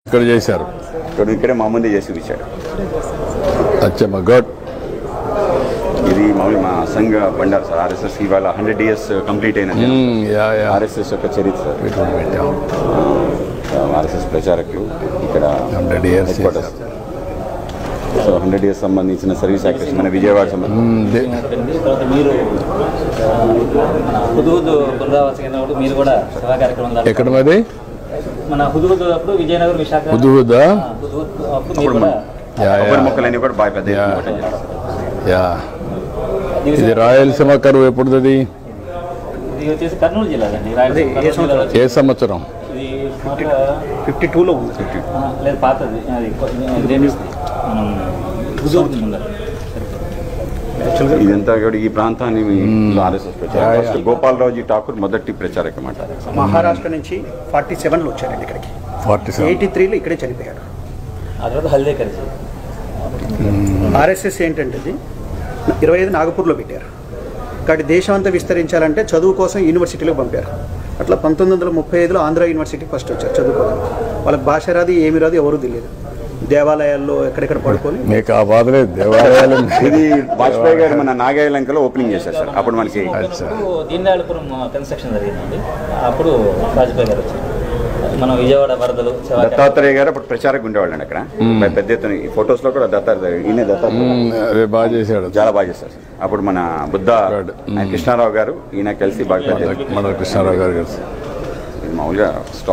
ఇక్కడ చేశారు, ఇక్కడే మా ముందే చేసి ఇచ్చాడు. అచ్చా మా గుడ్. ఇది మామూలు మా సంఘ బండారు సార్. ఆర్ఎస్ఎస్ ఇవాళ 100 years కంప్లీట్ అయినది. ఆర్ఎస్ఎస్ యొక్క చరిత్ర. ఆర్ఎస్ఎస్ ప్రచారకులు ఇక్కడ 100 years. సో 100 years సంబంధించిన సర్వీస్ యాక్టివిటీస్ మన విజయవాడ సంబంధించి ఎక్కడ మాది మన హుదుహుద్ అప్పుడు విజయనగరం విశాఖ హుదుహుదా కొబ్బరి మొక్కలన్నీ కూడా బాగా పెద్ద యా. ఇది రాయలసీమ కరువు ఎప్పుడుది? ఇది వచ్చేసి కర్నూలు జిల్లా. ఏ సంవత్సరం? ఇది 52లో ఉంది. లేదు పాతది. అది హుదుహుద్ ముందర. ఇదంతా కూడా ఈ ప్రాంతాన్ని ఆర్ఎస్ఎస్ ప్రచారం. గోపాలరావుజీ ఠాకూర్ మొదటి ప్రచారక మాట. మహారాష్ట్ర నుంచి 47లో వచ్చారండి ఇక్కడికి. 83లో ఇక్కడే చనిపోయాడు. ఆ తర్వాత హల్దేకర్. ఆర్ఎస్ఎస్ ఏంటంటే 25 నాగపూర్లో పెట్టారు. కాబట్టి దేశం అంతా విస్తరించాలంటే చదువు కోసం యూనివర్సిటీలో పంపారు. అట్లా 1935లో ఆంధ్ర యూనివర్సిటీ ఫస్ట్ వచ్చారు చదువుకోవడం. వాళ్ళకి భాష రాదు, ఏమి రాదు, ఎవరు తెలియదు. దేవాలయాల్లో ఎక్కడెక్కడ పడుకొని మీకు ఆ బాధ లేదు. దేవాలయాలు ఇది వాజ్పేయి గారు మన నాగాయలంకలో ఓపెనింగ్ చేశారు సార్. అప్పుడు మనకి దీనదయాళపురం కన్స్ట్రక్షన్ జరిగిందండి. అప్పుడు వాజ్పేయి గారు వచ్చారు. మనం విజయవాడ వరదలు. దత్తాత్రేయ గారు అప్పుడు ప్రచారకు ఉండేవాళ్ళండి అక్కడ. పెద్ద ఎత్తున ఈ ఫొటోస్ లో కూడా అదే బాగా చేశాడు, చాలా బాగా చేశారు. అప్పుడు మన బుద్ధ కృష్ణారావు గారు ఈయన కలిసి బాగా మన కృష్ణారావు గారు కలిసి మామూలుగా స్టాల్